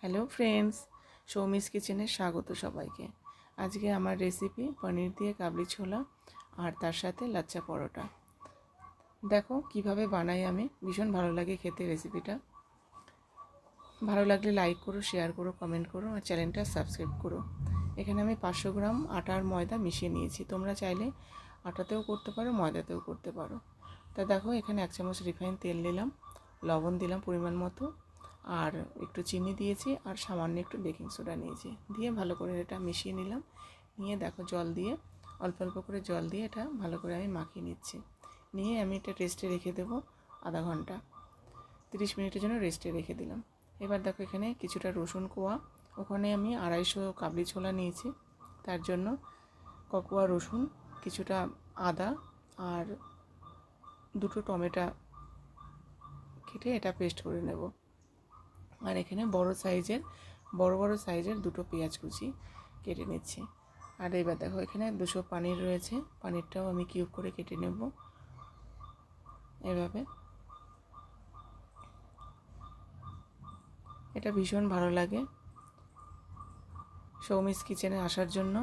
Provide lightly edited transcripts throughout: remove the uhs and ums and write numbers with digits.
Hello friends, Soumi's কিচেনে স্বাগত সবাইকে। আজকে আমার রেসিপি পনির দিয়ে কাবলি ছোলা আর তার সাথে লাচ্চা পরোটা। দেখো কিভাবে বানাই আমি, ভীষণ ভালো লাগে খেতে রেসিপিটা। ভালো লাগলে লাইক করো, শেয়ার করো, কমেন্ট করো আর চ্যানেলটা সাবস্ক্রাইব করো। এখানে আমি 500 গ্রাম আটা আর ময়দা মিশিয়ে নিয়েছি। তোমরা চাইলে আটাতেও করতে পারো, ময়দাতেও করতে পারো। তা দেখো এখানে 1 চামচ রিফাইন তেল নিলাম, লবণ দিলাম পরিমাণ মতো, আর একটু চিনি দিয়েছি আর সামান্য একটু বেকিং সোডা নিয়েছি। দিয়ে ভালো করে এটা মিশিয়ে নিলাম। নিয়ে দেখো জল দিয়ে, অল্প অল্প করে জল দিয়ে এটা ভালো করে আমি মাখিয়ে নিচ্ছি। নিয়ে আমি এটা রেস্টে রেখে দেবো আধা ঘন্টা, 30 মিনিটের জন্য রেস্টে রেখে দিলাম। এবার দেখো এখানে কিছুটা রসুন কোয়া, ওখানে আমি 250 কাবলি ছোলা নিয়েছি, তার জন্য ককোয়া রসুন, কিছুটা আদা আর 2টো টমেটো কেটে এটা পেস্ট করে নেব। আর এখানে বড় সাইজের 2টো পেঁয়াজ কুচি কেটে নিচ্ছি। আর এবার দেখো এখানে 200 পানির রয়েছে, পানিরটাও আমি কিউব করে কেটে নেব এভাবে। এটা ভীষণ ভালো লাগে। সৌমিস কিচেনে আসার জন্য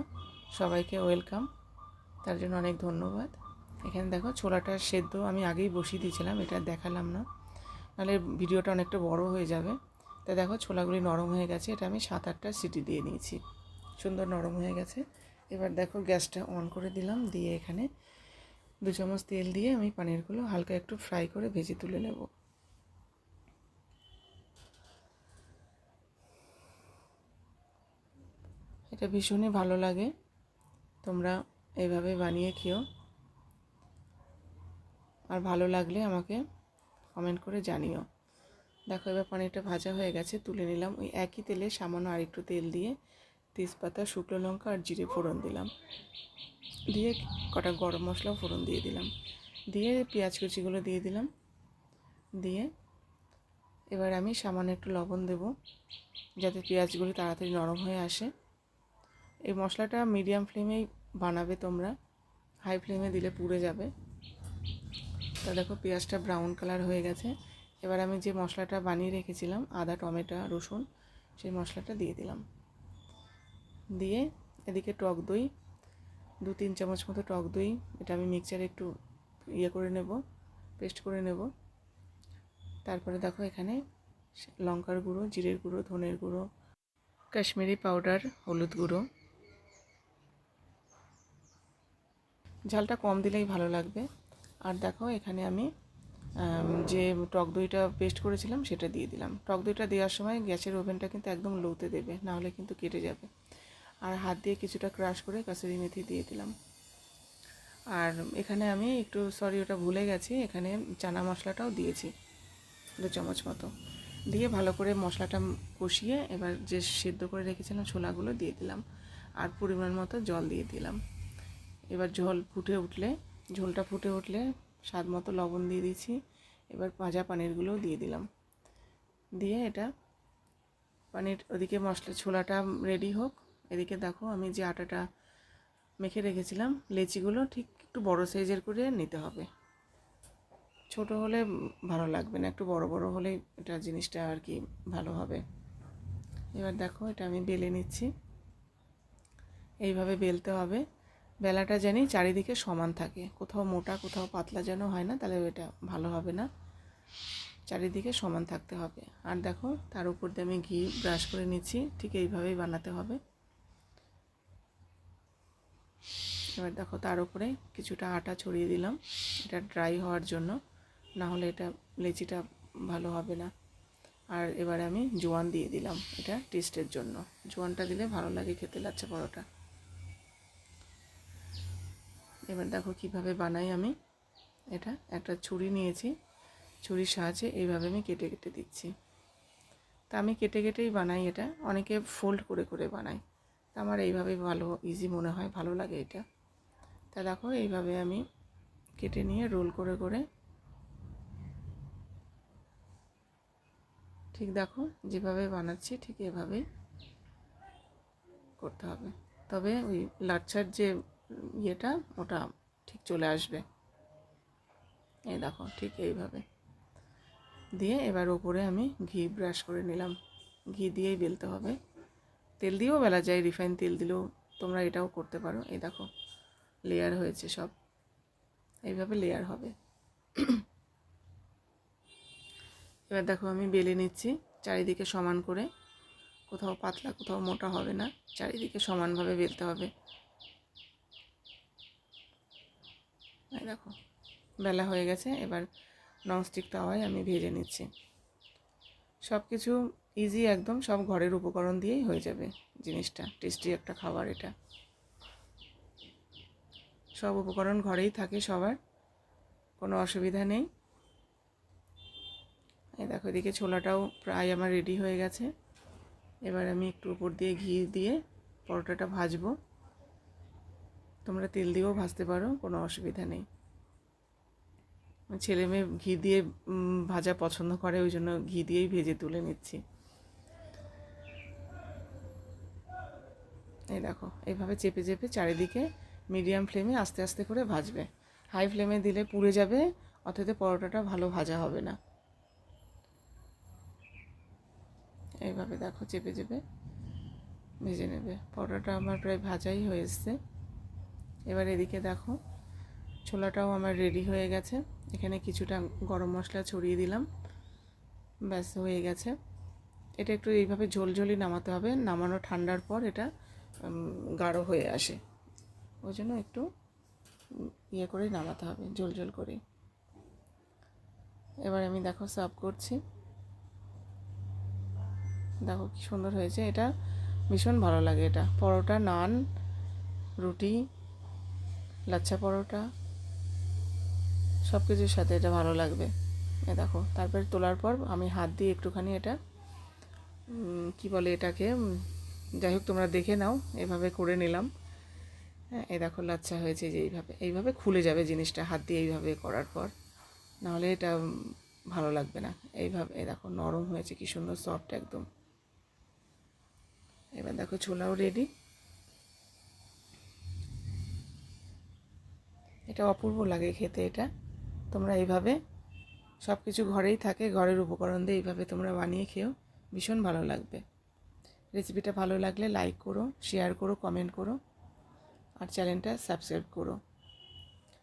সবাইকে ওয়েলকাম, তার জন্য অনেক ধন্যবাদ। এখানে দেখো ছোলাটা সেদ্ধ আমি আগেই বসিয়ে দিয়েছিলাম, এটা দেখালাম না, নাহলে ভিডিওটা অনেকটা বড় হয়ে যাবে। তা দেখো ছোলাগুলি নরম হয়ে গেছে, এটা আমি 7-8টা সিটি দিয়ে নিয়েছি, সুন্দর নরম হয়ে গেছে। এবার দেখো গ্যাসটা অন করে দিলাম, দিয়ে এখানে 2 চামচ তেল দিয়ে আমি পনিরগুলো হালকা একটু ফ্রাই করে ভেজে তুলে নেব। এটা ভীষণই ভালো লাগে, তোমরা এইভাবে বানিয়ে খেও। আর ভালো লাগলে আমাকে কমেন্ট করে জানিও। দেখো এবার পনিরটা ভাজা হয়ে গেছে, তুলে নিলাম। ওই একই তেলে সামান্য আর একটু তেল দিয়ে তেজপাতা, শুকনো লঙ্কা আর জিরে ফোড়ন দিলাম, দিয়ে কটা গরম মশলাও ফোড়ন দিয়ে দিলাম, দিয়ে পেঁয়াজ কুচিগুলো দিয়ে দিলাম। দিয়ে এবার আমি সামান্য একটু লবণ দেব, যাতে পেঁয়াজগুলো তাড়াতাড়ি নরম হয়ে আসে। এই মশলাটা মিডিয়াম ফ্লেমেই বানাবে তোমরা, হাই ফ্লেমে দিলে পুড়ে যাবে। তা দেখো পেঁয়াজটা ব্রাউন কালার হয়ে গেছে। এবার আমি যে মশলাটা বানিয়ে রেখেছিলাম আদা, টমেটো, রসুন, সেই মশলাটা দিয়ে দিলাম। দিয়ে এদিকে টক দই, 2-3 চামচ মতো টক দই, এটা আমি মিক্সচারে একটু করে নেব, পেস্ট করে নেব। তারপরে দেখো এখানে লঙ্কার গুঁড়ো, জিরের গুঁড়ো, ধনের গুঁড়ো, কাশ্মীরি পাউডার, হলুদ গুঁড়ো। ঝালটা কম দিলেই ভালো লাগবে। আর দেখো এখানে আমি যে টক দইটা পেস্ট করেছিলাম সেটা দিয়ে দিলাম। টক দইটা দেওয়ার সময় গ্যাসের ওভেনটা কিন্তু একদম লোতে দেবে, নাহলে কিন্তু কেটে যাবে। আর হাত দিয়ে কিছুটা ক্রাশ করে কাসুরি মেথি দিয়ে দিলাম। আর এখানে আমি একটু ওটা ভুলে গেছি, এখানে চানা মশলাটাও দিয়েছি 2 চামচ মতো। দিয়ে ভালো করে মশলাটা কষিয়ে এবার যে সেদ্ধ করে রেখেছিলাম ছোলাগুলো দিয়ে দিলাম, আর পরিমাণ মতো জল দিয়ে দিলাম। এবার ঝোলটা ফুটে উঠলে স্বাদ মতো লবণ দিয়ে দিয়েছি। এবার ভাজা পনিরগুলোও দিয়ে দিলাম। দিয়ে এটা পনির, ওদিকে ছোলাটা রেডি হোক, এদিকে দেখো আমি যে আটাটা মেখে রেখেছিলাম, লেচিগুলো ঠিক একটু বড় সাইজের করে নিতে হবে। ছোট হলে ভালো লাগবে না, একটু বড় বড় হলে এটা জিনিসটা আর কি ভালো হবে। এবার দেখো এটা আমি বেলে নিচ্ছি, এইভাবে বেলতে হবে। বেলাটা জানি চারিদিকে সমান থাকে, কোথাও মোটা কোথাও পাতলা যেন হয় না, তাহলে এটা ভালো হবে না। চারিদিকে সমান থাকতে হবে। আর দেখো তার উপর দিয়ে আমি ঘি ব্রাশ করে নিচ্ছি, ঠিক এইভাবেই বানাতে হবে। এবার দেখো তার উপরে কিছুটা আটা ছড়িয়ে দিলাম, এটা ড্রাই হওয়ার জন্য, না হলে এটা লেচিটা ভালো হবে না। আর এবারে আমি জোয়ান দিয়ে দিলাম, এটা টেস্টের জন্য। জোয়ানটা দিলে ভালো লাগে খেতে লাচ্ছা পরোটা। এবার দেখো কিভাবে বানাই আমি। এটা একটা ছুরি নিয়েছি, ছুরির সাহায্যে এইভাবে আমি কেটে কেটে দিচ্ছি। তা আমি কেটে কেটেই বানাই, এটা অনেকে ফোল্ড করে করে বানায়, তা আমার এইভাবেই ভালো, ইজি মনে হয়, ভালো লাগে এটা। তা দেখো এইভাবে আমি কেটে নিয়ে রোল করে করে, ঠিক দেখো যেভাবে বানাচ্ছি ঠিক এভাবেই করতে হবে, তবে ওই লাচ্ছার যে ইয়েটা ওটা ঠিক চলে আসবে। এই দেখো ঠিক এইভাবে দিয়ে এবার ওপরে আমি ঘি ব্রাশ করে নিলাম। ঘি দিয়েই বেলতে হবে। তেল দিয়েও বেলা যায়, রিফাইন তেল দিলেও তোমরা এটাও করতে পারো। এই দেখো লেয়ার হয়েছে সব, এইভাবে লেয়ার হবে। এবার দেখো আমি বেলে নিচ্ছি চারিদিকে সমান করে, কোথাও পাতলা কোথাও মোটা হবে না, চারিদিকে সমানভাবে বেলতে হবে। এই দেখো বেলা হয়ে গেছে। এবার ননস্টিক তাওয়ায় আমি ভেজে নিচ্ছি। সব কিছু ইজি একদম, সব ঘরের উপকরণ দিয়েই হয়ে যাবে জিনিসটা। টেস্টি একটা খাবার এটা, সব উপকরণ ঘরেই থাকে সবার, কোনো অসুবিধা নেই। এই দেখো এদিকে ছোলাটাও প্রায় আমার রেডি হয়ে গেছে। এবার আমি একটু উপর দিয়ে ঘি দিয়ে পরোটাটা ভাজবো। তোমরা তেল দিয়েও ভাজতে পারো, কোনো অসুবিধা নেই। ছেলে মেয়ে ঘি দিয়ে ভাজা পছন্দ করে, ওই জন্য ঘি দিয়েই ভেজে তুলে নিচ্ছি। এই দেখো এইভাবে চেপে চেপে চারিদিকে মিডিয়াম ফ্লেমে আস্তে আস্তে করে ভাজবে। হাই ফ্লেমে দিলে পুড়ে যাবে, অথচ পরোটাটা ভালো ভাজা হবে না। এইভাবে দেখো চেপে চেপে ভেজে নেবে। পরোটাটা আমার প্রায় ভাজাই হয়ে এসছে। এবার এদিকে দেখো ছোলাটাও আমার রেডি হয়ে গেছে। এখানে কিছুটা গরম মশলা ছড়িয়ে দিলাম, ব্যাস হয়ে গেছে। এটা একটু এইভাবে ঝোলঝোলি নামাতে হবে, নামানো ঠান্ডার পর এটা গাঢ় হয়ে আসে, ওই জন্য একটু ইয়ে করে নামাতে হবে, ঝোলঝোল করে। এবার আমি দেখো সার্ভ করছি। দেখো কি সুন্দর হয়েছে, এটা ভীষণ ভালো লাগে। এটা পরোটা, নান, রুটি, লাচ্ছা পরোটা সব কিছুর সাথে এটা ভালো লাগবে। এ দেখো তারপরে তোলার পর আমি হাত দিয়ে একটুখানি এটা কি বলে এটাকে, যাই হোক তোমরা দেখে নাও, এভাবে করে নিলাম। হ্যাঁ এই দেখো লাচ্ছা হয়েছে, যে এইভাবে খুলে যাবে জিনিসটা হাত দিয়ে এইভাবে করার পর, নাহলে এটা ভালো লাগবে না। এইভাবে এই দেখো নরম হয়েছে, কি সুন্দর সফট একদম। এবার দেখো ছোলাও রেডি। এটা অপূর্ব লাগে খেতে। এটা তোমরা এইভাবে সব কিছু ঘরেই থাকে, ঘরের উপকরণ দিয়ে এইভাবে তোমরা বানিয়ে খেও, ভীষণ ভালো লাগবে। রেসিপিটা ভালো লাগলে লাইক করো, শেয়ার করো, কমেন্ট করো, আর চ্যানেলটা সাবস্ক্রাইব করো।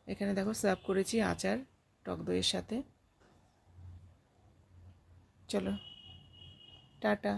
এখানে দেখো সার্ভ করেছি আচার টক দইয়ের সাথে। চলো টাটা।